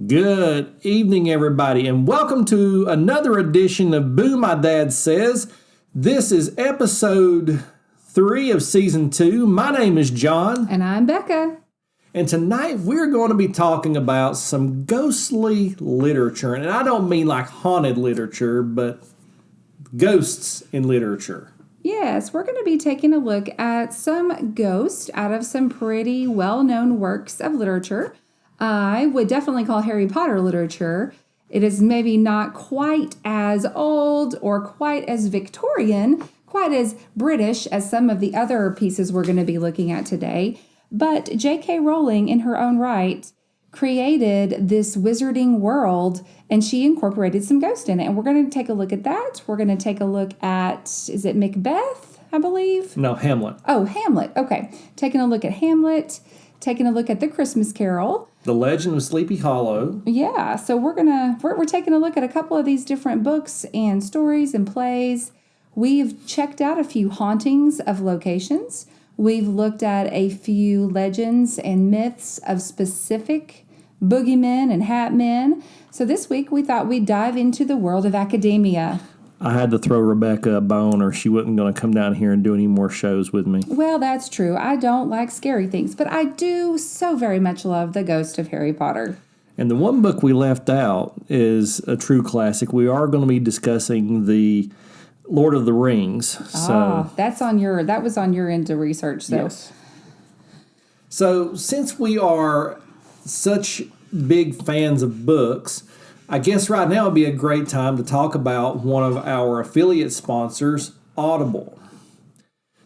Good evening, everybody, and welcome to another edition of Boo My Dad Says. This is episode 3 of season 2. My name is John. And I'm Becca. And tonight we're going to be talking about some ghostly literature. And I don't mean like haunted literature, but ghosts in literature. Yes, we're going to be taking a look at some ghosts out of some pretty well-known works of literature. I would definitely call Harry Potter literature. It is maybe not quite as old or quite as Victorian, quite as British as some of the other pieces we're going to be looking at today. But J.K. Rowling, in her own right, created this wizarding world, and she incorporated some ghosts in it. And we're going to take a look at that. We're going to take a look at, is it Macbeth, I believe? No, Hamlet. Oh, Hamlet. Okay. Taking a look at Hamlet, taking a look at The Christmas Carol. The Legend of Sleepy Hollow. Yeah, so we're taking a look at a couple of these different books and stories and plays. We've checked out a few hauntings of locations. We've looked at a few legends and myths of specific boogeymen and hat men. So this week we thought we'd dive into the world of academia. I had to throw Rebecca a bone or she wasn't going to come down here and do any more shows with me. Well, that's true. I don't like scary things, but I do so very much love The Ghost of Harry Potter. And the one book we left out is a true classic. We are going to be discussing the Lord of the Rings. So that was on your end of research. So. Yes. So since we are such big fans of books, I guess right now would be a great time to talk about one of our affiliate sponsors, Audible.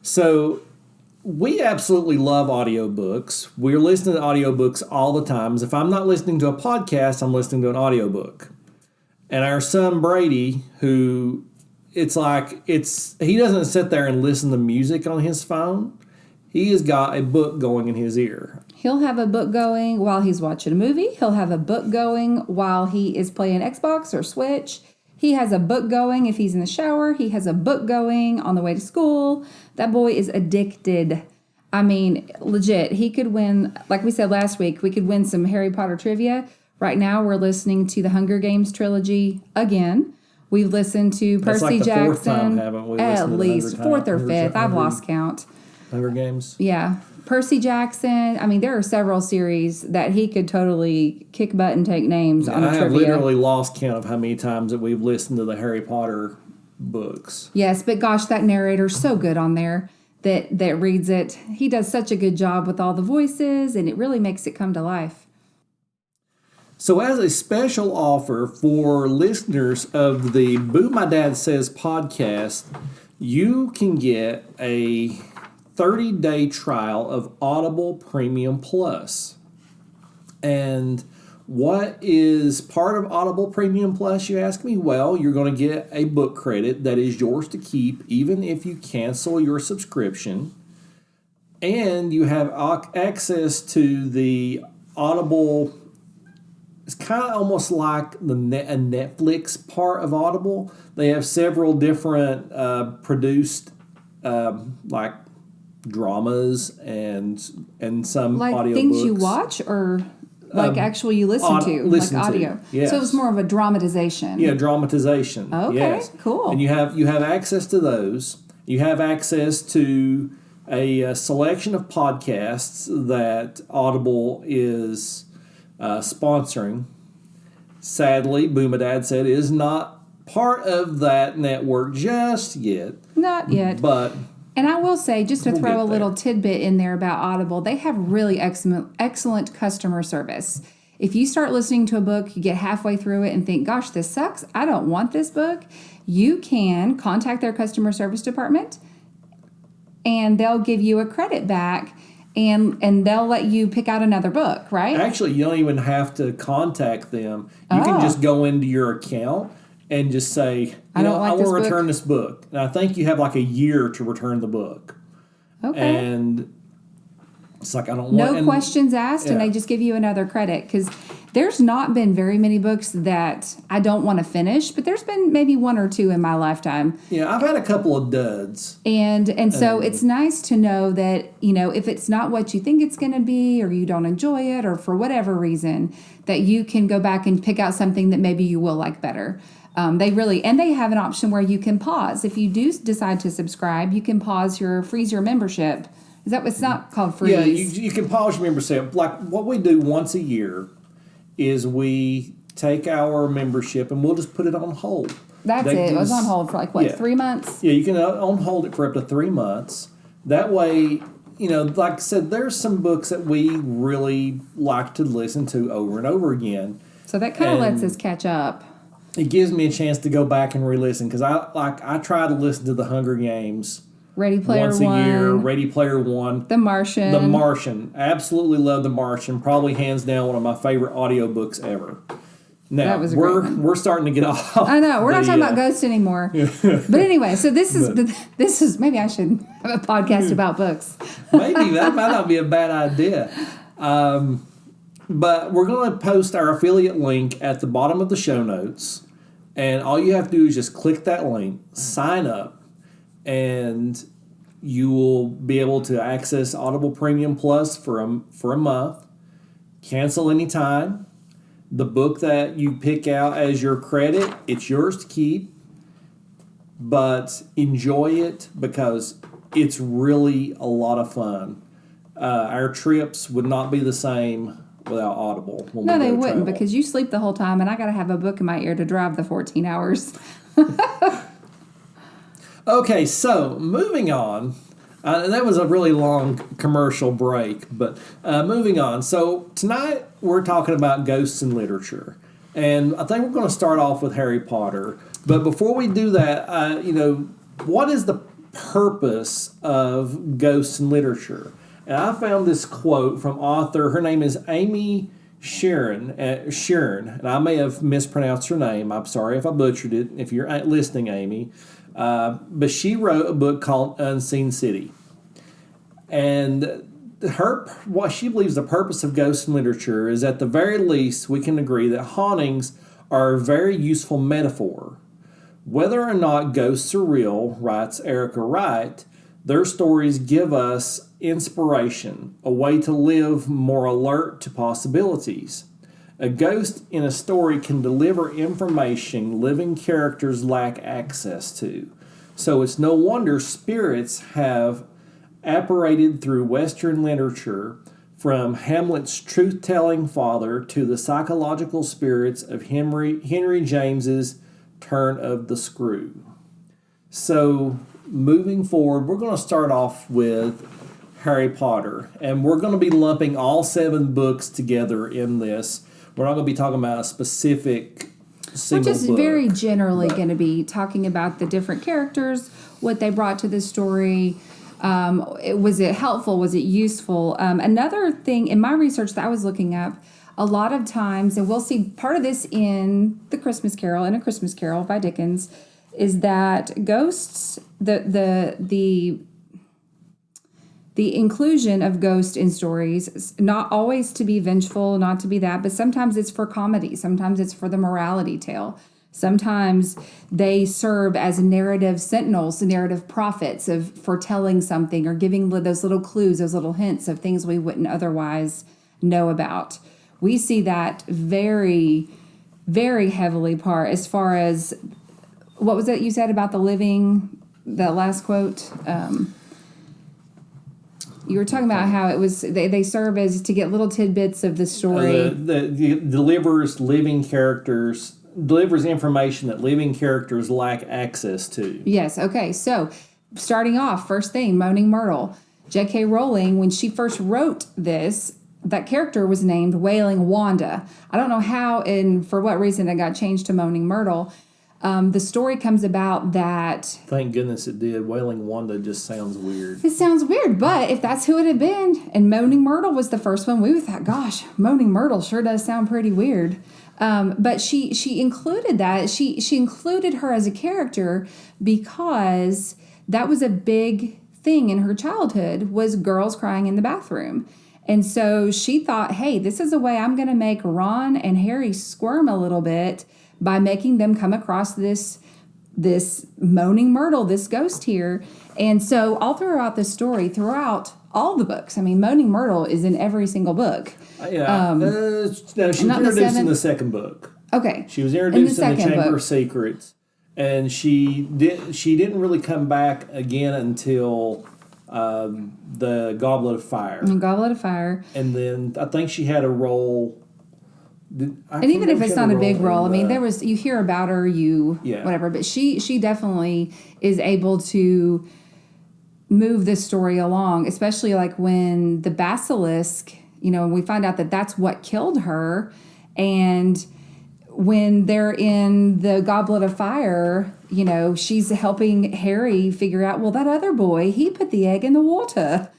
So we absolutely love audiobooks. We're listening to audiobooks all the time. If I'm not listening to a podcast, I'm listening to an audiobook. And our son Brady, who he doesn't sit there and listen to music on his phone. He has got a book going in his ear. He'll have a book going while he's watching a movie. He'll have a book going while he is playing Xbox or Switch. He has a book going if he's in the shower. He has a book going on the way to school. That boy is addicted. I mean, legit. He could win, like we said last week, we could win some Harry Potter trivia. Right now we're listening to the Hunger Games trilogy again. We've listened to Percy Jackson. Fourth time, haven't we? At least fourth or fifth. I've lost count. Hunger Games? Yeah. Percy Jackson. I mean, there are several series that he could totally kick butt and take names on a trivia. I have literally lost count of how many times that we've listened to the Harry Potter books. Yes, but gosh, that narrator's so good on there that reads it. He does such a good job with all the voices, and it really makes it come to life. So as a special offer for listeners of the Boo My Dad Says podcast, you can get a 30-day trial of Audible Premium Plus. And what is part of Audible Premium Plus, you ask me? Well, you're going to get a book credit that is yours to keep even if you cancel your subscription. And you have access to the Audible. It's kind of almost like a Netflix part of Audible. They have several different produced like dramas and some like audio things books. You watch or like actually you listen to audio. Yes. So it was more of a dramatization. Yeah, dramatization. Okay, yes. Cool. And you have access to those. You have access to a selection of podcasts that Audible is sponsoring. Sadly, Boo My Dad Said is not part of that network just yet. Not yet. But and I will say, just to throw a little there. tidbit in there about Audible, they have really excellent customer service. If you start listening to a book, you get halfway through it and think, gosh, this sucks, I don't want this book, you can contact their customer service department and they'll give you a credit back and they'll let you pick out another book, right? Actually, you don't even have to contact them. You can just go into your account and just say, I want to return this book. And I think you have like a year to return the book. Okay. And It's like I don't No want questions asked, and yeah. they just give you another credit. Because there's not been very many books that I don't want to finish, but there's been maybe one or two in my lifetime. Yeah, I've had a couple of duds. And so it's nice to know that, if it's not what you think it's going to be, or you don't enjoy it, or for whatever reason, that you can go back and pick out something that maybe you will like better. They have an option where you can pause. If you do decide to subscribe, you can freeze your membership. Is that what's not called freeze? Yeah, you can pause your membership. Like what we do once a year is we take our membership and we'll just put it on hold. That's it. It was on hold for 3 months? Yeah, you can on hold it for up to 3 months. That way, like I said, there's some books that we really like to listen to over and over again. So that kind of lets us catch up. It gives me a chance to go back and re-listen because I try to listen to The Hunger Games Ready Player once One. a year. Ready Player One. The Martian. The Martian. Absolutely love The Martian. Probably hands down one of my favorite audiobooks ever. Now, that was a great one. We're starting to get off. I know. We're not talking about ghosts anymore. But anyway, so this is maybe I should have a podcast about books. Maybe that might not be a bad idea. But we're going to post our affiliate link at the bottom of the show notes. And all you have to do is just click that link, sign up, and you will be able to access Audible Premium Plus for a month. Cancel anytime. The book that you pick out as your credit, it's yours to keep. But enjoy it because it's really a lot of fun. Our trips would not be the same without Audible. No, they wouldn't, because you sleep the whole time, and I got to have a book in my ear to drive the 14 hours. Okay, so moving on. That was a really long commercial break, but moving on. So tonight we're talking about ghosts in literature, and I think we're going to start off with Harry Potter. But before we do that, what is the purpose of ghosts in literature? And I found this quote from author. Her name is Amy Sheeran, and I may have mispronounced her name. I'm sorry if I butchered it. If you're listening, Amy. But she wrote a book called Unseen City. And what she believes the purpose of ghosts in literature is, at the very least, we can agree that hauntings are a very useful metaphor. Whether or not ghosts are real, writes Erica Wright, their stories give us inspiration, a way to live more alert to possibilities. A ghost in a story can deliver information living characters lack access to. So it's no wonder spirits have apparated through Western literature, from Hamlet's truth-telling father to the psychological spirits of Henry James's Turn of the Screw. So moving forward, we're going to start off with Harry Potter, and we're going to be lumping all 7 books together in this. We're not going to be talking about a specific single book. We're just very generally going to be talking about the different characters, what they brought to the story. Was it helpful? Was it useful? Another thing in my research that I was looking up, a lot of times, and we'll see part of this in A Christmas Carol by Dickens, is that ghosts, the inclusion of ghosts in stories, not always to be vengeful, not to be that, but sometimes it's for comedy. Sometimes it's for the morality tale. Sometimes they serve as narrative sentinels, narrative prophets of foretelling something, or giving those little clues, those little hints of things we wouldn't otherwise know about. We see that very, very heavily as far as, what was it you said about the last quote? You were talking about how it was they serve as to get little tidbits of the story. Delivers information that living characters lack access to. Yes. Okay. So starting off, first thing, Moaning Myrtle. J.K. Rowling, when she first wrote this, that character was named Wailing Wanda. I don't know how and for what reason it got changed to Moaning Myrtle. The story comes about that... Thank goodness it did. Wailing Wanda just sounds weird. It sounds weird, but if that's who it had been, and Moaning Myrtle was the first one, we thought, gosh, Moaning Myrtle sure does sound pretty weird. But she included that. She included her as a character because that was a big thing in her childhood was girls crying in the bathroom. And so she thought, hey, this is a way I'm going to make Ron and Harry squirm a little bit by making them come across this moaning Myrtle, this ghost here. And so all throughout the story, throughout all the books, I mean, moaning Myrtle is in every single book. No, she was introduced in the second book. Okay. She was introduced in the Chamber of Secrets. And she didn't really come back again until the Goblet of Fire. Goblet of Fire. And then I think she had a role. And even if it's not a big role, I mean, you hear about her, whatever. But she definitely is able to move this story along, especially like when the basilisk, we find out that that's what killed her. And when they're in the Goblet of Fire, she's helping Harry figure out, well, that other boy, he put the egg in the water,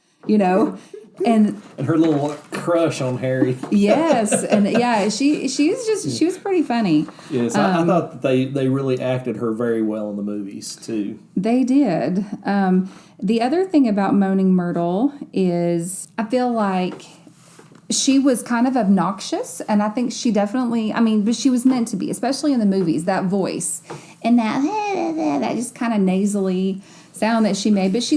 and her little crush on Harry. Yes, and yeah, she was pretty funny. Yes, I thought that they really acted her very well in the movies too. They did. The other thing about Moaning Myrtle is I feel like she was kind of obnoxious, and I think she definitely, but she was meant to be, especially in the movies, that voice and that just kind of nasally sound that she made. But she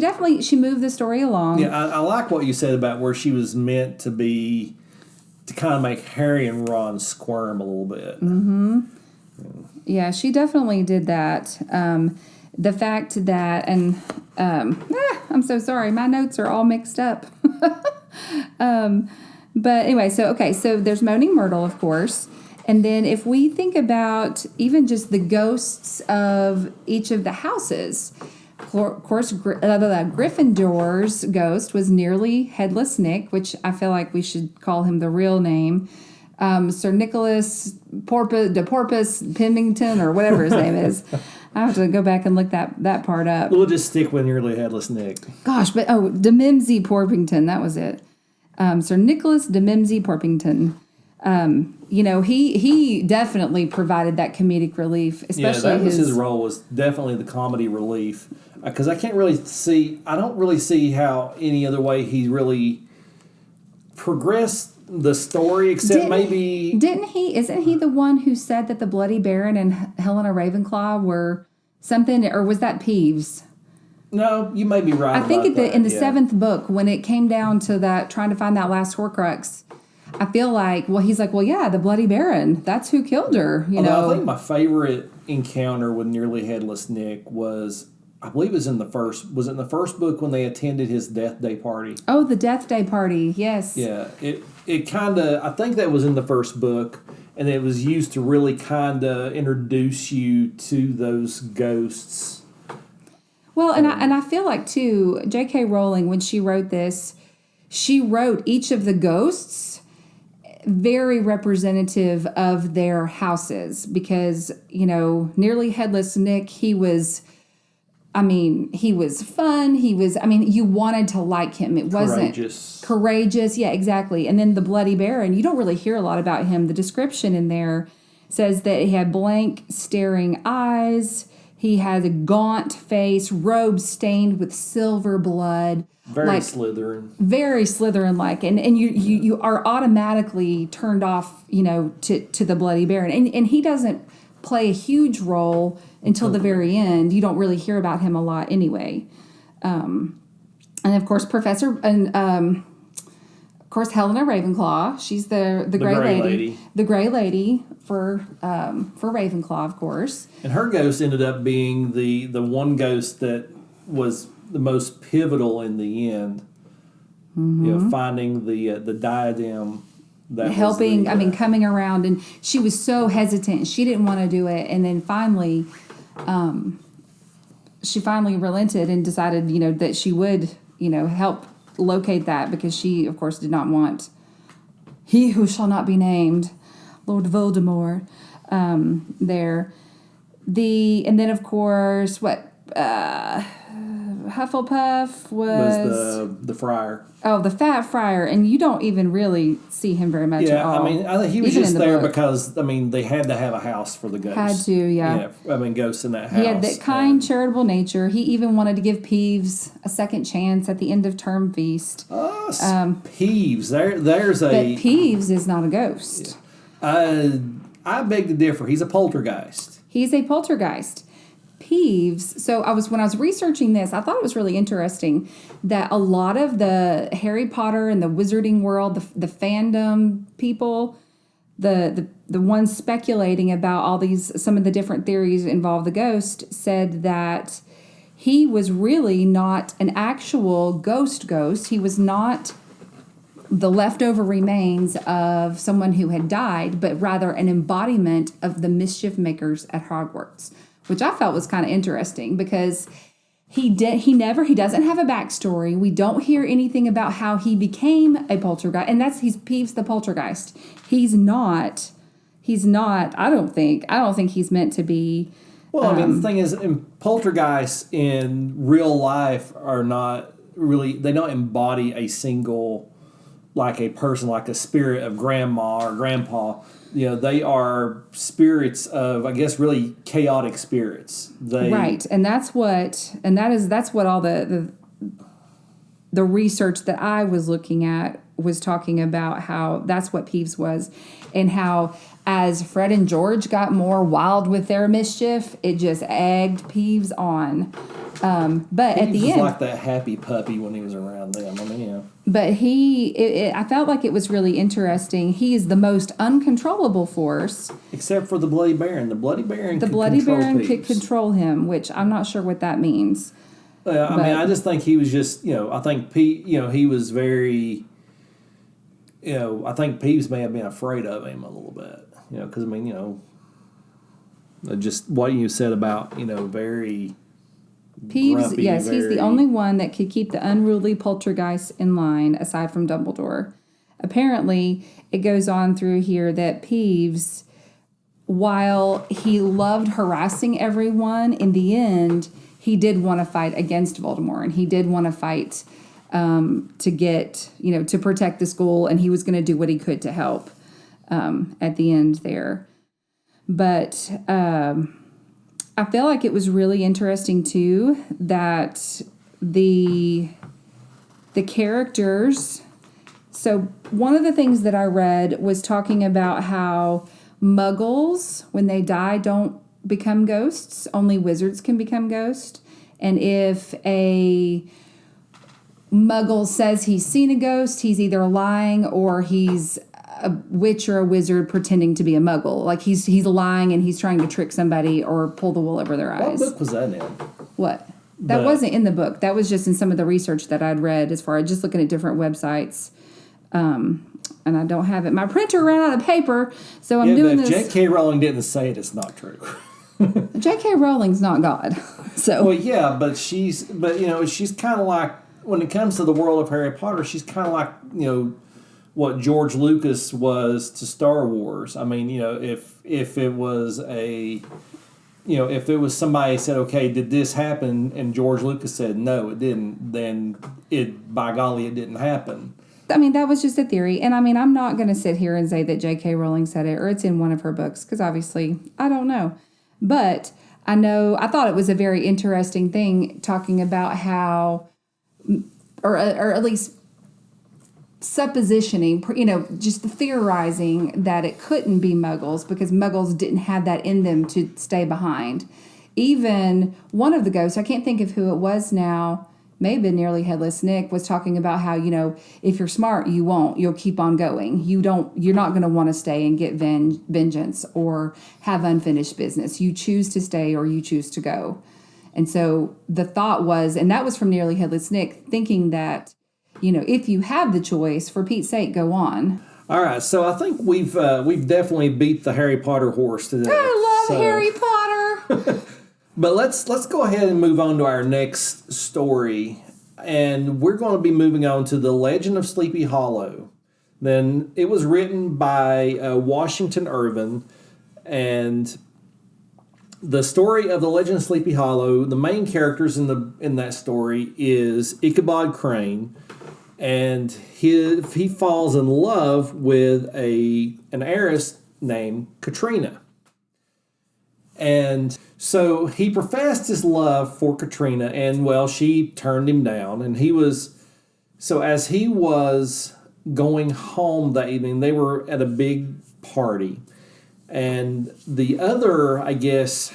moved the story along. Yeah, I like what you said about where she was meant to be, to kind of make Harry and Ron squirm a little bit. Mm-hmm. Yeah, she definitely did that. The fact that, and I'm so sorry, my notes are all mixed up. But anyway, so there's Moaning Myrtle, of course. And then if we think about even just the ghosts of each of the houses, of course, Gryffindor's ghost was Nearly Headless Nick, which I feel like we should call him the real name. Sir Nicholas de Porpoise Pemberton, or whatever his name is. I have to go back and look that part up. We'll just stick with Nearly Headless Nick. Gosh, but de Mimsy Porpington, that was it. Sir Nicholas de Mimsy Porpington. He definitely provided that comedic relief, especially his role was definitely the comedy relief. Because I don't really see how any other way he really progressed the story, except maybe... Isn't he the one who said that the Bloody Baron and Helena Ravenclaw were something, or was that Peeves? No, you may be right. I think in the seventh book, when it came down to that, trying to find that last Horcrux, I feel like, he's like, the Bloody Baron, that's who killed her. I think my favorite encounter with Nearly Headless Nick was, I believe it was in the first book when they attended his death day party. Oh, the death day party, yes. Yeah, it kind of, I think that was in the first book, and it was used to really kind of introduce you to those ghosts. Well, and I feel like, too, J.K. Rowling, when she wrote this, she wrote each of the ghosts very representative of their houses because, Nearly Headless Nick, he was fun. You wanted to like him. It wasn't courageous. Yeah, exactly. And then the Bloody Baron, you don't really hear a lot about him. The description in there says that he had blank, staring eyes. He had a gaunt face, robes stained with silver blood. Very Slytherin. Very Slytherin-like. And you are automatically turned off, to the Bloody Baron. And he doesn't play a huge role until the very end. You don't really hear about him a lot anyway. And of course, Helena Ravenclaw. She's the Grey Lady. The Grey Lady for Ravenclaw, of course. And her ghost ended up being the one ghost that was the most pivotal in the end. Mm-hmm. Finding the diadem. Coming around, and she was so hesitant. She didn't want to do it, and then finally, she finally relented and decided, that she would, help locate that because she, of course, did not want he who shall not be named, Lord Voldemort, there. And then, of course, Hufflepuff was the friar. Oh, the fat friar, and you don't even really see him very much at all. I think he was even just there book. because they had to have a house for the ghosts. Had to, yeah. Ghosts in that house. He had that kind, charitable nature. He even wanted to give Peeves a second chance at the end of term feast. Peeves, there's a. But Peeves is not a ghost. I beg to differ. He's a poltergeist. He's a poltergeist. Peeves. So when I was researching this, I thought it was really interesting that a lot of the Harry Potter and the wizarding world, the fandom people, the ones speculating about some of the different theories involve the ghost, said that he was really not an actual ghost. He was not the leftover remains of someone who had died, but rather an embodiment of the mischief makers at Hogwarts, which I felt was kind of interesting because he doesn't have a backstory. We don't hear anything about how he became a poltergeist, and he's Peeves the poltergeist. He's not, I don't think he's meant to be. Well, the thing is, poltergeists in real life are not really, they don't embody a single, like a person, like a spirit of grandma or grandpa. They are spirits of, I guess, really chaotic spirits. Right, and that's what all the research that I was looking at was talking about, how that's what Peeves was, and how as Fred and George got more wild with their mischief, it just egged Peeves on. But at the end, like that happy puppy when he was around them. But I felt like it was really interesting. He is the most uncontrollable force, except for the Bloody Baron. The Bloody Baron could control him, which I'm not sure what that means. I just think he was just, I think he was very, I think Peeves may have been afraid of him a little bit, because just what you said about, very. Peeves, grumpy, yes, he's the only one that could keep the unruly poltergeist in line, aside from Dumbledore. Apparently, it goes on through here that Peeves, while he loved harassing everyone, in the end, he did want to fight against Voldemort, and he did want to fight to get, to protect the school, and he was going to do what he could to help at the end there. But I feel like it was really interesting too that the characters. So one of the things that I read was talking about how Muggles, when they die, don't become ghosts. Only wizards can become ghosts. And if a Muggle says he's seen a ghost, he's either lying or he's a witch or a wizard pretending to be a Muggle. Like he's lying and he's trying to trick somebody or pull the wool over their eyes. What book was that in? What? That wasn't in the book. That was just in some of the research that I'd read as far as just looking at different websites. And I don't have it. My printer ran out of paper, so I'm doing this. J.K. Rowling didn't say it, it's not true. J.K. Rowling's not God. So. Well, yeah, but she's kind of like, when it comes to the world of Harry Potter, she's kind of like, what George Lucas was to Star Wars. I mean, if it was if it was somebody said, okay, did this happen? And George Lucas said, no, it didn't. Then by golly, it didn't happen. I mean, that was just a theory. And I mean, I'm not going to sit here and say that J.K. Rowling said it or it's in one of her books, because obviously I don't know. But I thought it was a very interesting thing talking about how, or at least suppositioning, just theorizing that it couldn't be Muggles because Muggles didn't have that in them to stay behind. Even one of the ghosts, I can't think of who it was now, may have been Nearly Headless Nick, was talking about how, if you're smart, you'll keep on going. You're not going to want to stay and get vengeance or have unfinished business. You choose to stay or you choose to go. And so the thought was, and that was from Nearly Headless Nick, thinking that, if you have the choice, for Pete's sake, go on. All right, so I think we've definitely beat the Harry Potter horse today. I love Harry Potter. But let's go ahead and move on to our next story, and we're going to be moving on to The Legend of Sleepy Hollow. Then it was written by Washington Irvin, and the story of the Legend of Sleepy Hollow, the main characters in that story is Ichabod Crane, and he falls in love with an heiress named Katrina. And so he professed his love for Katrina, and well, she turned him down. And as he was going home that evening, they were at a big party. And the other, I guess,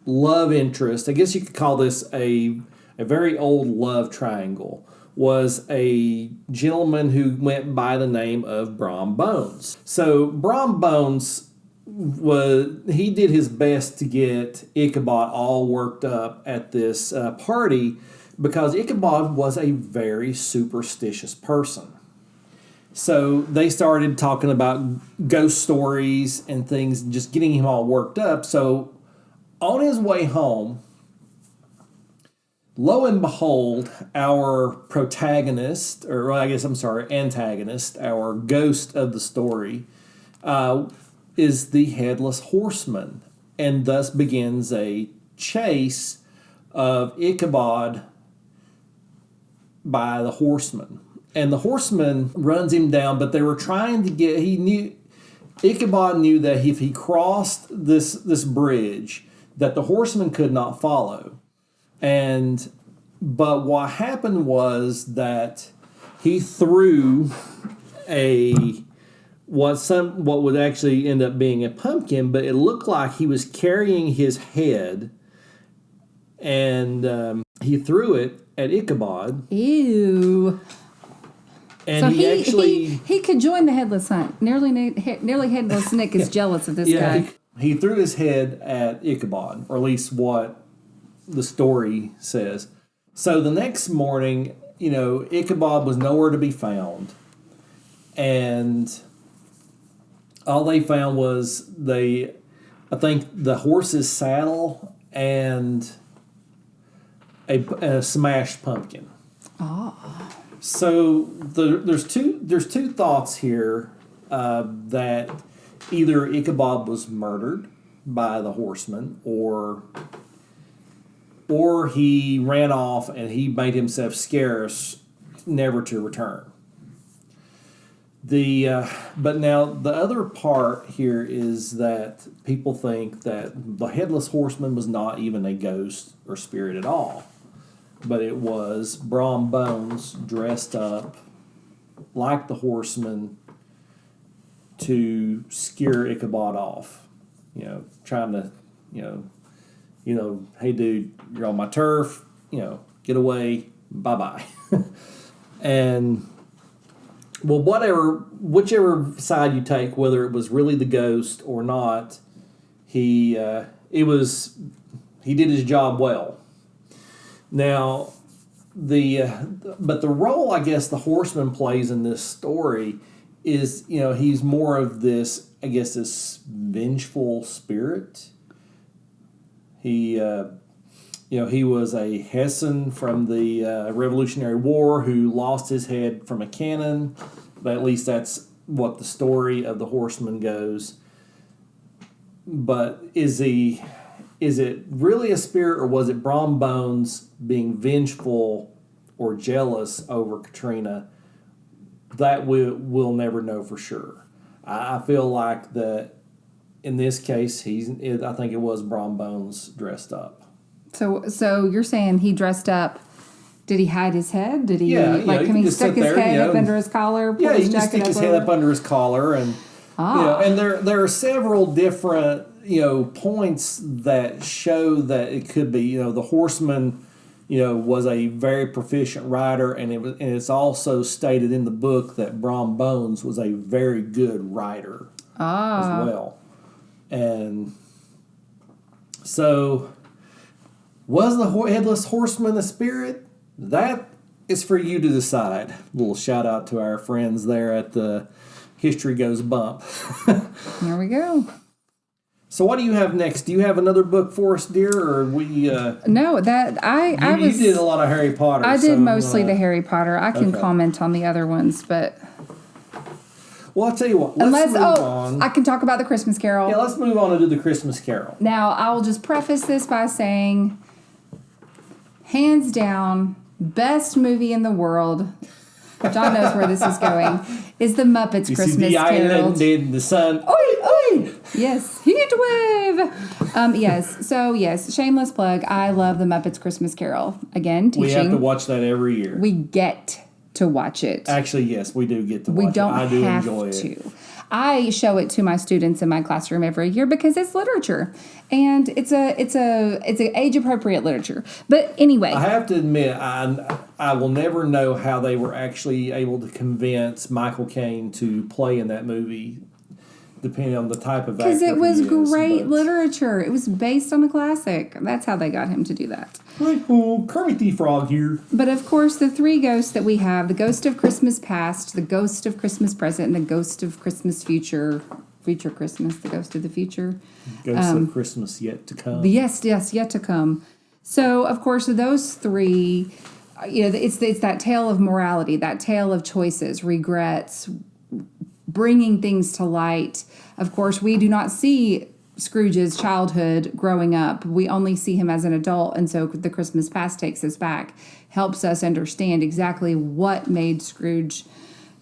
love interest, I guess you could call this a very old love triangle, was a gentleman who went by the name of Brom Bones. So Brom Bones he did his best to get Ichabod all worked up at this party because Ichabod was a very superstitious person. So they started talking about ghost stories and things, just getting him all worked up. So on his way home, lo and behold, our protagonist, antagonist, our ghost of the story, is the Headless Horseman, and thus begins a chase of Ichabod by the horseman. And the horseman runs him down, but they were trying to Ichabod knew that if he crossed this bridge, that the horseman could not follow. But what happened was that he threw what would actually end up being a pumpkin, but it looked like he was carrying his head, and he threw it at Ichabod. Ew. And so he could join the headless hunt. Nearly Headless Nick is jealous of this guy. He threw his head at Ichabod, or at least what the story says. So the next morning, Ichabod was nowhere to be found, and all they found was I think the horse's saddle and a smashed pumpkin. Oh. So there's two thoughts here that either Ichabod was murdered by the horseman, or he ran off and he made himself scarce, never to return. But now the other part here is that people think that the Headless Horseman was not even a ghost or spirit at all, but it was Brom Bones dressed up like the horseman to scare Ichabod off. Trying to, hey dude, you're on my turf, get away, bye-bye. And well, whichever side you take, whether it was really the ghost or not, he did his job well. Now, but the role I guess the horseman plays in this story is, he's more of this, I guess, this vengeful spirit. He was a Hessian from the Revolutionary War who lost his head from a cannon, but at least that's what the story of the horseman goes. But is it really a spirit, or was it Brom Bones being vengeful or jealous over Katrina? That we'll never know for sure. I feel like that in this case, I think it was Brom Bones dressed up. So you're saying he dressed up? Did he hide his head? Did he can he stick his head up under his collar? Yeah, he just stick his head up under his collar, and and there are several different points that show that it could be the horseman was a very proficient rider, and it's also stated in the book that Brom Bones was a very good rider as well. And so, was the Headless Horseman a spirit? That is for you to decide. A little shout out to our friends there at the History Goes Bump. There we go. So what do you have next? Do you have another book for us, dear, or we? No, that you did a lot of Harry Potter. I did mostly the Harry Potter. I can comment on the other ones, but. Well, I'll tell you what. Let's move on. I can talk about the Christmas Carol. Yeah, let's move on and do the Christmas Carol. Now, I will just preface this by saying, hands down, best movie in the world. John knows where this is going. Is the Muppets Christmas Carol? The sun. Oi, oi! Yes, heat wave. Yes. Shameless plug. I love the Muppets Christmas Carol. Again, teaching. We have to watch that every year. We get to watch it. Actually, yes, we do get to watch it. We don't I do have enjoy to. it. I show it to my students in my classroom every year because it's literature, and it's a age appropriate literature. But anyway, I have to admit, I will never know how they were actually able to convince Michael Caine to play in that movie, depending on the type of actor. Because it was great but literature. It was based on a classic. That's how they got him to do that. Michael, Kermit the Frog here. But of course, the three ghosts that we have, the ghost of Christmas past, the ghost of Christmas present, and the ghost of Christmas future Christmas, the ghost of the future. Ghost of Christmas yet to come. Yes, yet to come. So, of course, those three, it's that tale of morality, that tale of choices, regrets, bringing things to light. Of course, we do not see Scrooge's childhood growing up. We only see him as an adult, and so the Christmas past takes us back, helps us understand exactly what made Scrooge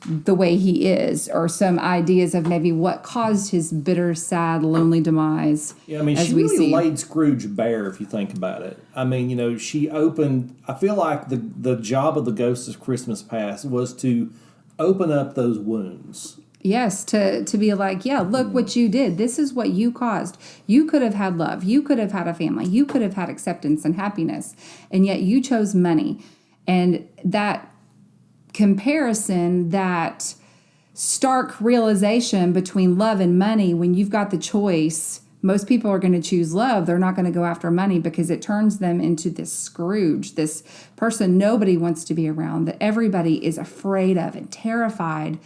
the way he is, or some ideas of maybe what caused his bitter, sad, lonely demise. Yeah, I mean, she really laid Scrooge bare, if you think about it. I mean, she opened, I feel like the job of the Ghost of Christmas Past was to open up those wounds. Yes, to be like, yeah, look what you did. This is what you caused. You could have had love. You could have had a family. You could have had acceptance and happiness. And yet you chose money. And that comparison, that stark realization between love and money, when you've got the choice, most people are going to choose love. They're not going to go after money because it turns them into this Scrooge, this person nobody wants to be around, that everybody is afraid of and terrified.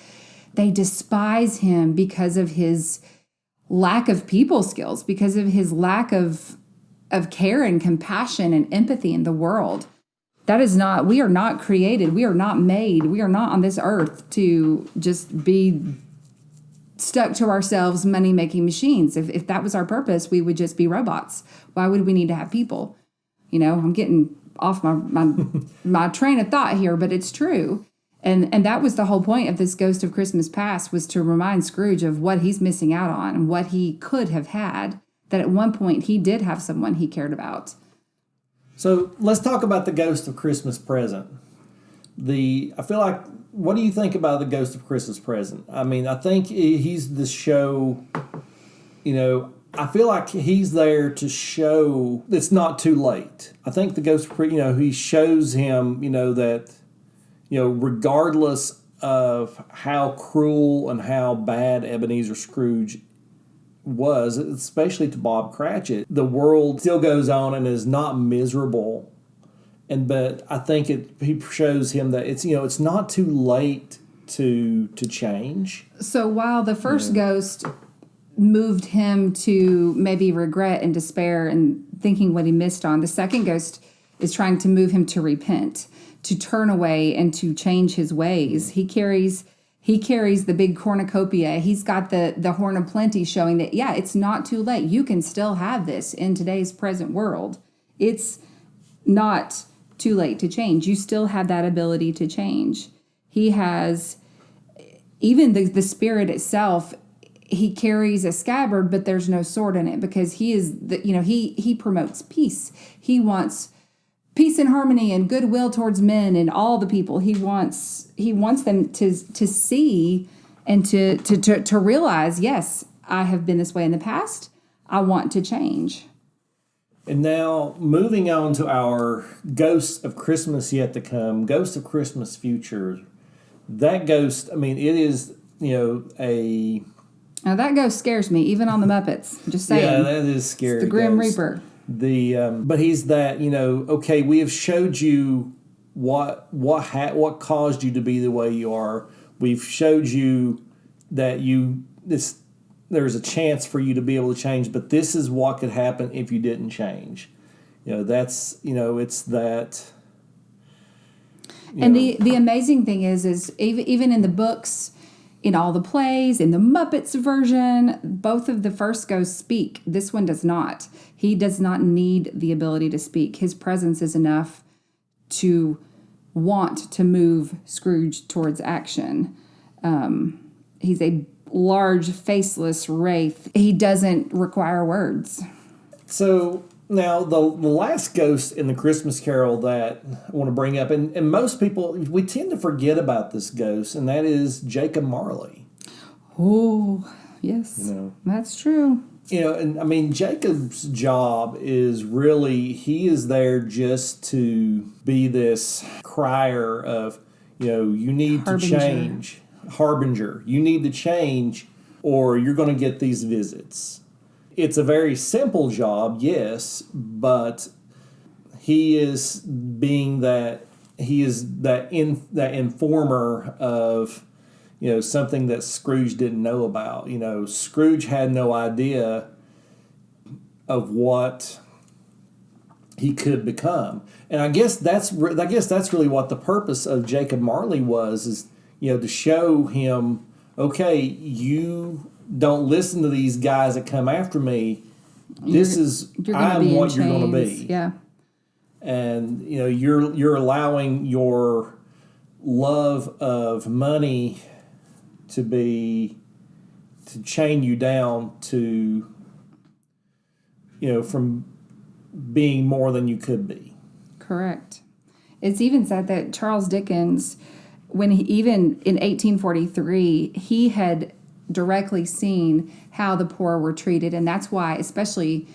They despise him because of his lack of people skills, because of his lack of care and compassion and empathy in the world. That is not, we are not created. We are not made. We are not on this earth to just be stuck to ourselves money-making machines. If that was our purpose, we would just be robots. Why would we need to have people? I'm getting off my train of thought here, but it's true. And that was the whole point of this Ghost of Christmas Past, was to remind Scrooge of what he's missing out on and what he could have had, that at one point he did have someone he cared about. So let's talk about the Ghost of Christmas Present. I feel like, what do you think about the Ghost of Christmas Present? I mean, I think he's the show, I feel like he's there to show it's not too late. I think the Ghost of, he shows him, that, regardless of how cruel and how bad Ebenezer Scrooge was, especially to Bob Cratchit, the world still goes on and is not miserable. But I think he shows him that it's not too late to change. So while the first ghost moved him to maybe regret and despair and thinking what he missed on, the second ghost is trying to move him to repent, to turn away and to change his ways. He carries the big cornucopia. He's got the horn of plenty, showing that, yeah, it's not too late. You can still have this in today's present world. It's not too late to change. You still have that ability to change. He has, even the spirit itself, he carries a scabbard, but there's no sword in it, because he is he promotes peace. He wants peace and harmony and goodwill towards men and all the people. He wants them to see and to realize, yes, I have been this way in the past. I want to change. And now, moving on to our Ghost of Christmas Yet to Come, Ghost of Christmas Future. That ghost, I mean, it is, a... Now, that ghost scares me, even on the Muppets. Just saying. Yeah, that is scary. It's the Grim Reaper. But he's that, okay, we have showed you what caused you to be the way you are. We've showed you that there's a chance for you to be able to change, but this is what could happen if you didn't change. It's that. And the amazing thing is even in the books, in all the plays, in the Muppets version, both of the first ghosts speak. This one does not. He does not need the ability to speak. His presence is enough to want to move Scrooge towards action. He's a large, faceless wraith. He doesn't require words. So now the last ghost in the Christmas Carol that I want to bring up, and most people, we tend to forget about this ghost, and that is Jacob Marley. Oh, yes, that's true. And I mean, Jacob's job is really, he is there just to be this crier of, you need to change. Harbinger. You need to change or you're going to get these visits. It's a very simple job, yes, but he is that informer of something that Scrooge didn't know about. Scrooge had no idea of what he could become, and I guess that's really what the purpose of Jacob Marley was, is to show him, okay, you don't listen to these guys that come after me. I'm what you're going to be. Yeah. And you're allowing your love of money to chain you down to from being more than you could be. Correct. It's even said that Charles Dickens, even in 1843, he had directly seen how the poor were treated, and that's why, especially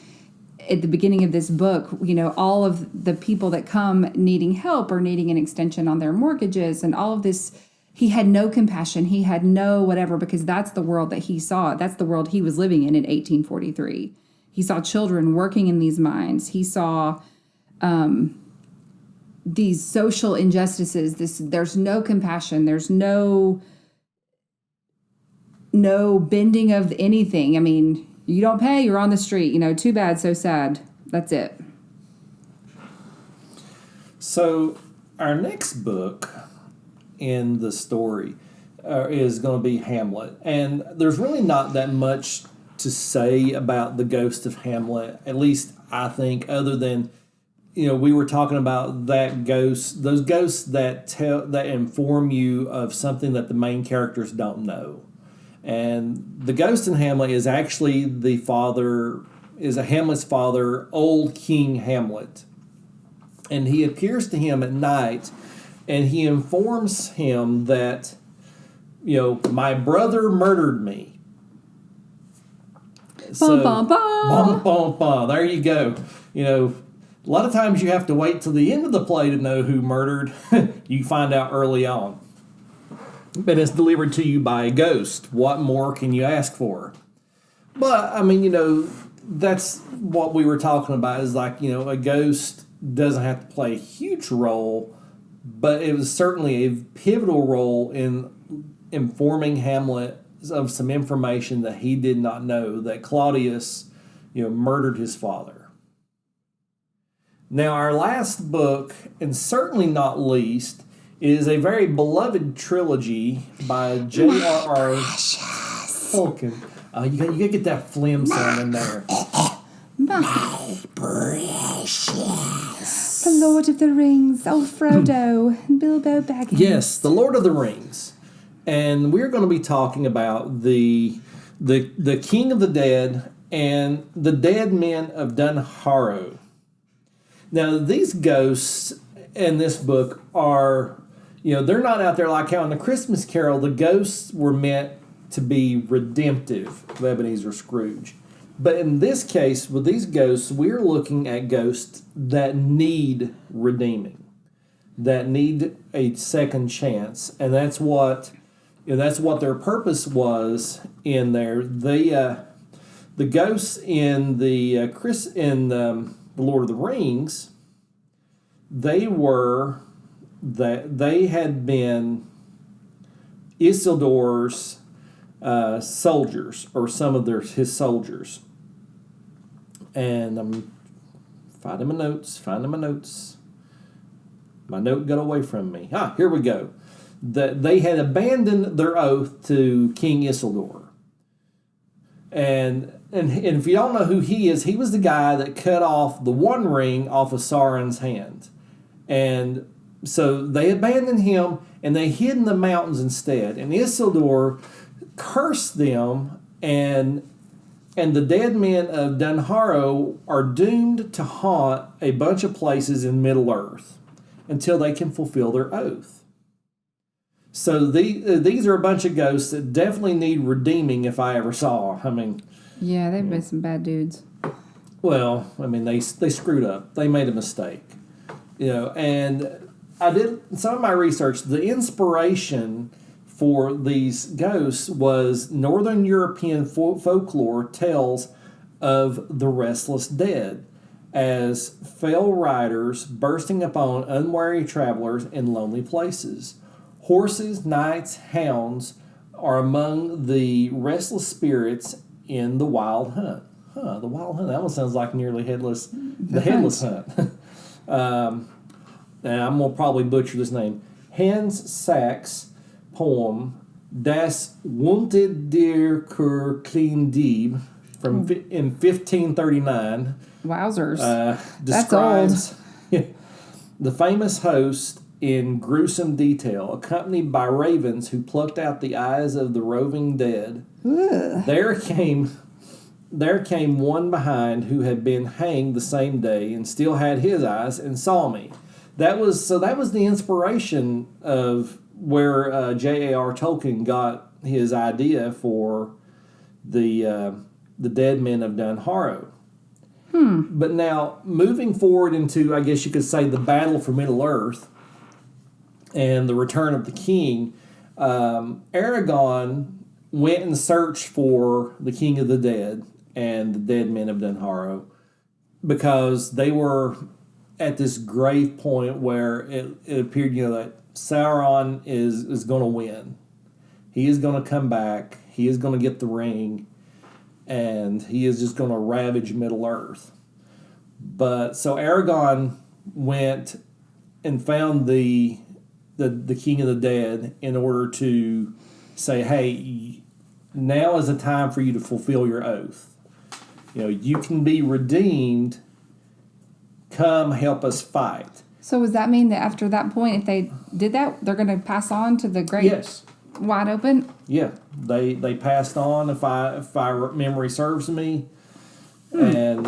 at the beginning of this book, all of the people that come needing help or needing an extension on their mortgages and all of this, he had no compassion, he had no whatever, because that's the world that he saw. That's the world he was living in 1843. He saw children working in these mines. He saw these social injustices. There's no compassion. There's no bending of anything. I mean, you don't pay, you're on the street. Too bad, so sad. That's it. So our next book in the story is going to be Hamlet. And there's really not that much to say about the ghost of Hamlet, at least I think, other than, we were talking about those ghosts that inform you of something that the main characters don't know. And the ghost in Hamlet is actually Hamlet's father, old King Hamlet. And he appears to him at night, and he informs him that, my brother murdered me. So, bum, bum, bum. There you go. A lot of times you have to wait till the end of the play to know who murdered. You find out early on. But it's delivered to you by a ghost. What more can you ask for? But, I mean, that's what we were talking about, is like, a ghost doesn't have to play a huge role, but it was certainly a pivotal role in informing Hamlet of some information that he did not know, that Claudius, murdered his father. Now, our last book, and certainly not least, is a very beloved trilogy by J.R.R. Tolkien. You got to get that phlegm sound in there. My precious. The Lord of the Rings. Oh, Frodo. Bilbo Baggins. Yes, the Lord of the Rings. And we're going to be talking about the King of the Dead and the Dead Men of Dunharrow. Now, these ghosts in this book are, they're not out there like how in the Christmas Carol, the ghosts were meant to be redemptive of Ebenezer Scrooge. But in this case, with these ghosts, we're looking at ghosts that need redeeming, that need a second chance, and that's what their purpose was in there. The ghosts in the Lord of the Rings, they had been Isildur's soldiers, or some of his soldiers. And I'm finding my notes. My note got away from me. Here we go. that they had abandoned their oath to King Isildur. And if you don't know who he is, he was the guy that cut off the One Ring off of Sauron's hand. And so they abandoned him, and they hid in the mountains instead. And Isildur cursed them, and the dead men of Dunharrow are doomed to haunt a bunch of places in Middle-earth until they can fulfill their oath. So these are a bunch of ghosts that definitely need redeeming if I ever saw. I mean... Yeah, they've been some bad dudes. Well, I mean, they screwed up. They made a mistake. And I did some of my research. The inspiration for these ghosts was Northern European folklore tells of the restless dead as fell riders bursting upon unwary travelers in lonely places. Horses, knights, hounds are among the restless spirits in the Wild Hunt. The Wild Hunt. That one sounds like nearly headless. The Headless Hunt. And I'm going to probably butcher this name. Hans Sachs' poem Das Wunte der Klein Dieb in 1539 Wowzers. describes the famous host in gruesome detail, accompanied by ravens who plucked out the eyes of the roving dead. Ugh. There came one behind who had been hanged the same day and still had his eyes and saw me. That was the inspiration of where J.A.R. Tolkien got his idea for the dead men of Dunharrow. But now, moving forward into, I guess you could say, the battle for Middle-earth and the return of the king, Aragorn went and searched for the king of the dead and the dead men of Dunharrow because they were at this grave point where it appeared, that Sauron is going to win. He is going to come back. He is going to get the ring, and he is just going to ravage Middle-earth. But so Aragorn went and found the king of the dead in order to say, hey, now is the time for you to fulfill your oath. You can be redeemed. Come help us fight. So does that mean that after that point, if they did that, they're going to pass on to the great wide open? Yeah, they passed on, if I memory serves me. And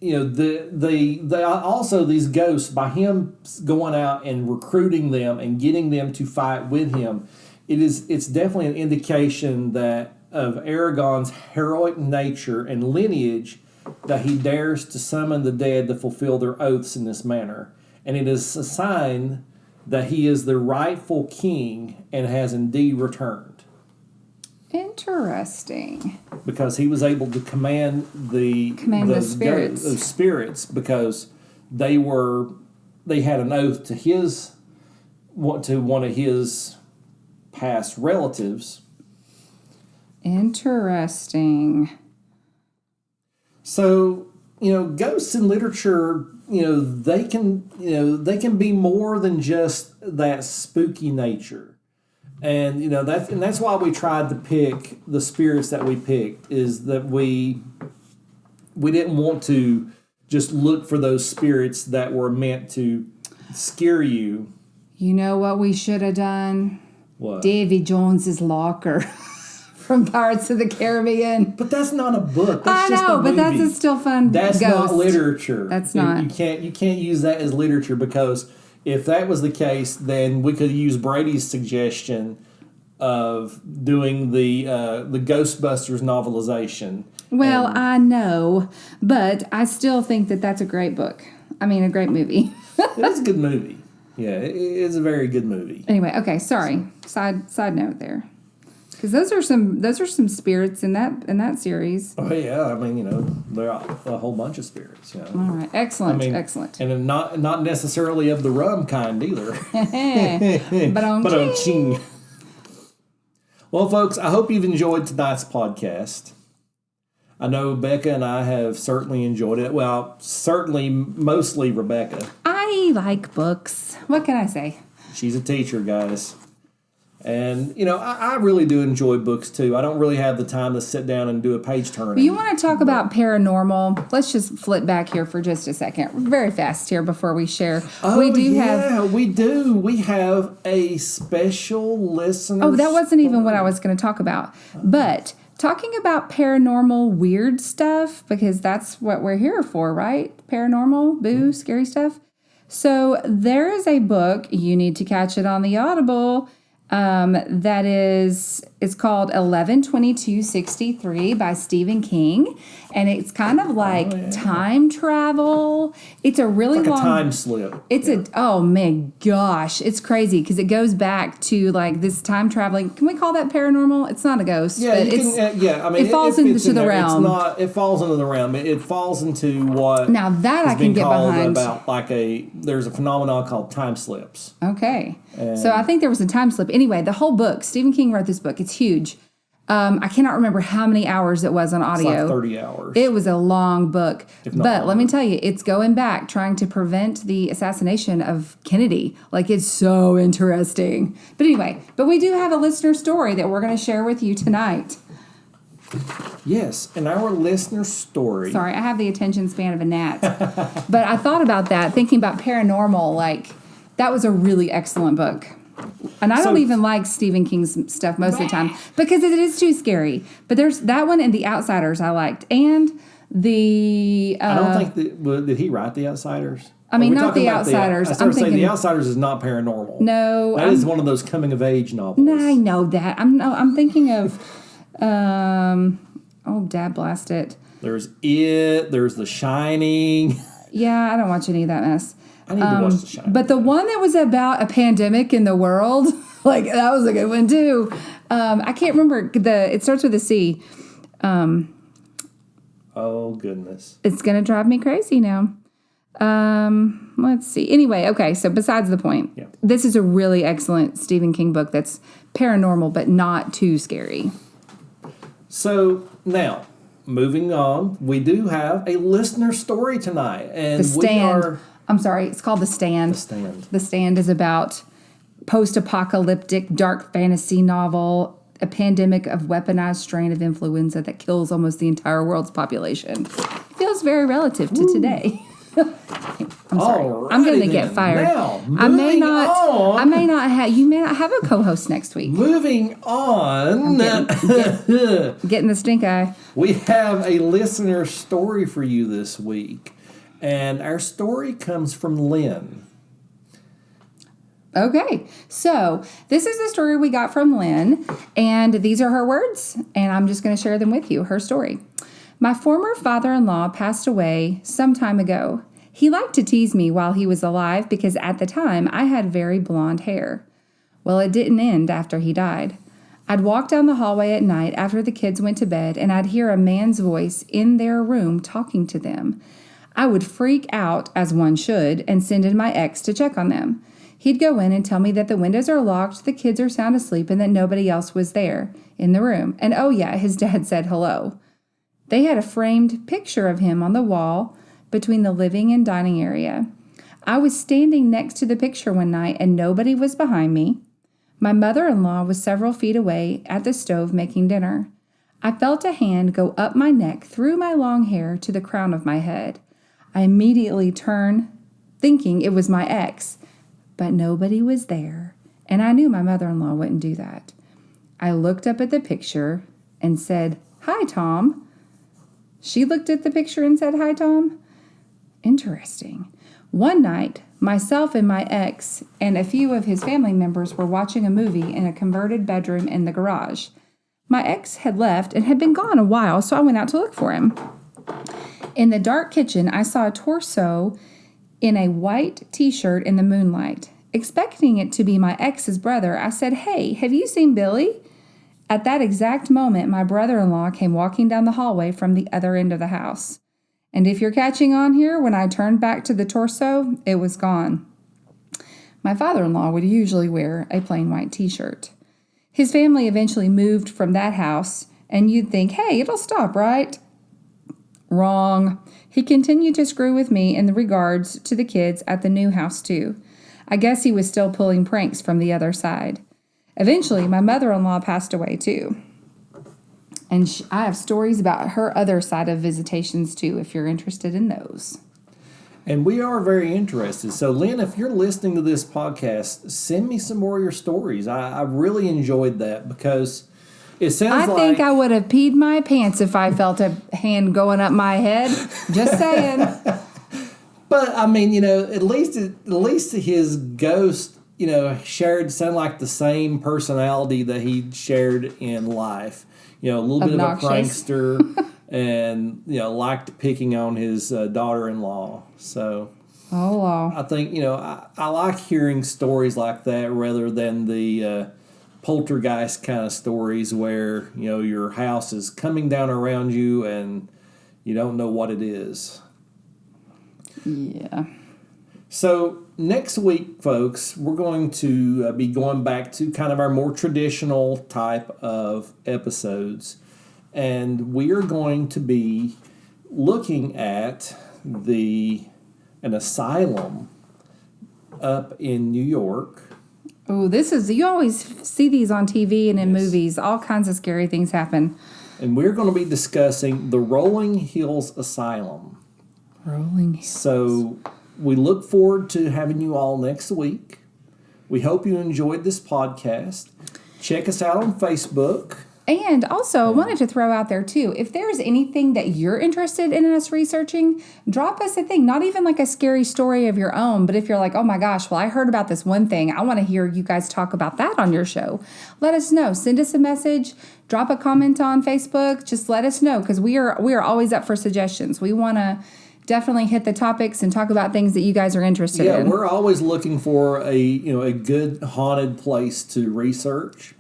they also, these ghosts, by him going out and recruiting them and getting them to fight with him, it's definitely an indication that of Aragorn's heroic nature and lineage, that he dares to summon the dead to fulfill their oaths in this manner. And it is a sign that he is the rightful king and has indeed returned. Interesting. Because he was able to command the spirits. Those spirits, because they had an oath to one of his past relatives. Interesting. So, ghosts in literature, they can be more than just that spooky nature. And that's why we tried to pick the spirits that we picked, is that we didn't want to just look for those spirits that were meant to scare you. You know what we should have done? What? Davy Jones's Locker from Pirates of the Caribbean. But that's not a book. That's I know, but that's a still fun That's ghost. not literature. That's not. You can't use that as literature, because if that was the case, then we could use Brady's suggestion of doing the Ghostbusters novelization. Well, I know, but I still think that that's a great book. I mean, a great movie. It's a good movie. Yeah, it's a very good movie. Anyway, okay, sorry. Side note there, because those are some spirits in that series. Oh yeah, I mean, there are a whole bunch of spirits. All right, excellent, excellent, and not necessarily of the rum kind either. But ching. Well, folks, I hope you've enjoyed tonight's podcast. I know Becca and I have certainly enjoyed it. Well, certainly, mostly Rebecca. I I like books. What can I say? She's a teacher, guys. And, I really do enjoy books, too. I don't really have the time to sit down and do a page turning. You want to talk about paranormal? Let's just flip back here for just a second. Very fast here before we share. We do. We have a special listener. Oh, that wasn't even what I was going to talk about. But talking about paranormal weird stuff, because that's what we're here for, right? Paranormal, scary stuff. So there is a book, you need to catch it on the Audible, it's called 11/22/63 by Stephen King, and it's kind of like time travel. It's a really long a time slip. Oh my gosh, it's crazy because it goes back to like this time traveling. Can we call that paranormal? It's not a ghost. Yeah, but it falls into the realm. It falls into the realm. It falls into what now that I can get behind. About there's a phenomenon called time slips. Okay. So I think there was a time slip. Anyway, the whole book, Stephen King wrote this book. It's huge. I cannot remember how many hours it was on audio. It's like 30 hours. It was a long book. But let me tell you, it's going back, trying to prevent the assassination of Kennedy. Like, it's so interesting. But anyway, we do have a listener story that we're going to share with you tonight. Yes, and our listener story. Sorry, I have the attention span of a gnat. But I thought about that, thinking about paranormal, that was a really excellent book. And I don't even like Stephen King's stuff most of the time because it is too scary. But there's that one and The Outsiders I liked. And the... I don't think did he write The Outsiders? I mean, not The Outsiders. I'm thinking The Outsiders is not paranormal. No. That is one of those coming-of-age novels. No, I know that. I'm thinking of... dad blast it. There's It. There's The Shining. Yeah, I don't watch any of that mess. I need to watch The Shining. But the one that was about a pandemic in the world, that was a good one too. I can't remember it starts with a C. Oh goodness. It's gonna drive me crazy now. Let's see. Anyway, okay, so besides the point. Yeah. This is a really excellent Stephen King book that's paranormal but not too scary. So now, moving on, we do have a listener story tonight. And The Stand. I'm sorry, it's called The Stand. The Stand. The Stand is about post-apocalyptic dark fantasy novel, a pandemic of weaponized strain of influenza that kills almost the entire world's population. It feels very relative to today. I'm sorry. I'm going to get fired. Now, I may not have. You may not have a co-host next week. Moving on. Getting the stink eye. We have a listener story for you this week. And our story comes from Lynn. Okay, so this is the story we got from Lynn, and these are her words, and I'm just going to share them with you, her story. My former father-in-law passed away some time ago. He liked to tease me while he was alive because at the time I had very blonde hair. Well, it didn't end after he died. I'd walk down the hallway at night after the kids went to bed, and I'd hear a man's voice in their room talking to them. I would freak out, as one should, and send in my ex to check on them. He'd go in and tell me that the windows are locked, the kids are sound asleep, and that nobody else was there in the room. And oh yeah, his dad said hello. They had a framed picture of him on the wall between the living and dining area. I was standing next to the picture one night and nobody was behind me. My mother-in-law was several feet away at the stove making dinner. I felt a hand go up my neck through my long hair to the crown of my head. I immediately turned, thinking it was my ex, but nobody was there, and I knew my mother-in-law wouldn't do that. I looked up at the picture and said, "Hi, Tom." She looked at the picture and said, "Hi, Tom." Interesting. One night, myself and my ex and a few of his family members were watching a movie in a converted bedroom in the garage. My ex had left and had been gone a while, so I went out to look for him. In the dark kitchen, I saw a torso in a white t-shirt in the moonlight. Expecting it to be my ex's brother, I said, "Hey, have you seen Billy?" At that exact moment, my brother-in-law came walking down the hallway from the other end of the house. And if you're catching on here, when I turned back to the torso, it was gone. My father-in-law would usually wear a plain white t-shirt. His family eventually moved from that house, and you'd think, hey, it'll stop, right? Wrong. He continued to screw with me in regards to the kids at the new house, too. I guess he was still pulling pranks from the other side. Eventually, my mother-in-law passed away, too. And I have stories about her other side of visitations, too, if you're interested in those. And we are very interested. So, Lynn, if you're listening to this podcast, send me some more of your stories. I really enjoyed that because it sounds I think I would have peed my pants if I felt a hand going up my head. Just saying. But, I mean, at least his ghost, sound like the same personality that he shared in life. A little bit of a prankster and, liked picking on his daughter-in-law. So, I think, I like hearing stories like that rather than the poltergeist kind of stories where, your house is coming down around you and you don't know what it is. Yeah. So next week, folks, we're going to be going back to kind of our more traditional type of episodes. And we are going to be looking at an asylum up in New York. Oh, you always see these on TV and in movies. All kinds of scary things happen. And we're going to be discussing the Rolling Hills Asylum. Rolling Hills. So we look forward to having you all next week. We hope you enjoyed this podcast. Check us out on Facebook. And also, I wanted to throw out there, too, if there's anything that you're interested in us researching, drop us a thing. Not even like a scary story of your own, but if you're like, oh my gosh, well, I heard about this one thing. I want to hear you guys talk about that on your show. Let us know. Send us a message. Drop a comment on Facebook. Just let us know, because we are always up for suggestions. We want to definitely hit the topics and talk about things that you guys are interested in. Yeah, we're always looking for a good haunted place to research.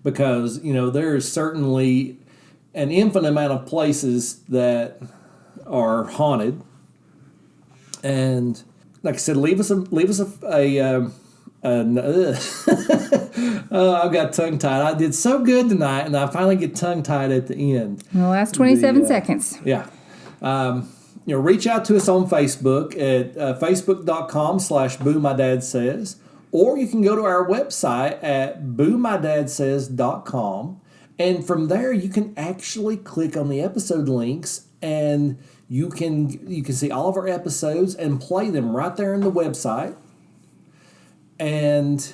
Because, there is certainly an infinite amount of places that are haunted. And like I said, leave us a I've got tongue tied. I did so good tonight, and I finally get tongue tied at the end. The last 27 seconds. Yeah. Reach out to us on Facebook at facebook.com/boomydadsays. Or you can go to our website at boomydadsays.com, and from there you can actually click on the episode links, and you can see all of our episodes and play them right there in the website. And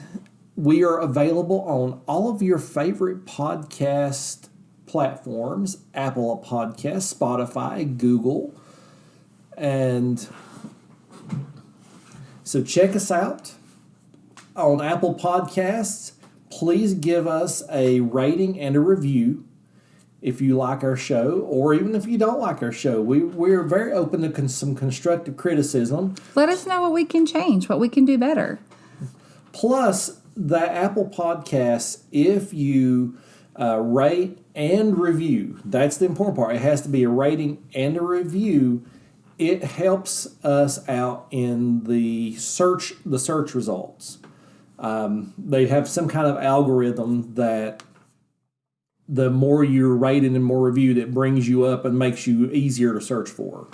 we are available on all of your favorite podcast platforms: Apple Podcasts, Spotify, Google, and so check us out. On Apple Podcasts, please give us a rating and a review if you like our show, or even if you don't like our show. We're very open to some constructive criticism. Let us know what we can change, what we can do better. Plus, the Apple Podcasts, if you rate and review, that's the important part. It has to be a rating and a review. It helps us out in the search results. They have some kind of algorithm that the more you're rated and more reviewed, it brings you up and makes you easier to search for.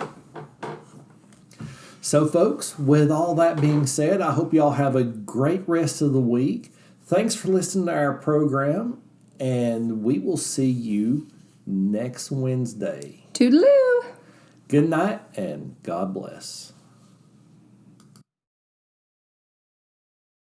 So, folks, with all that being said, I hope y'all have a great rest of the week. Thanks for listening to our program, and we will see you next Wednesday. Toodaloo! Good night, and God bless.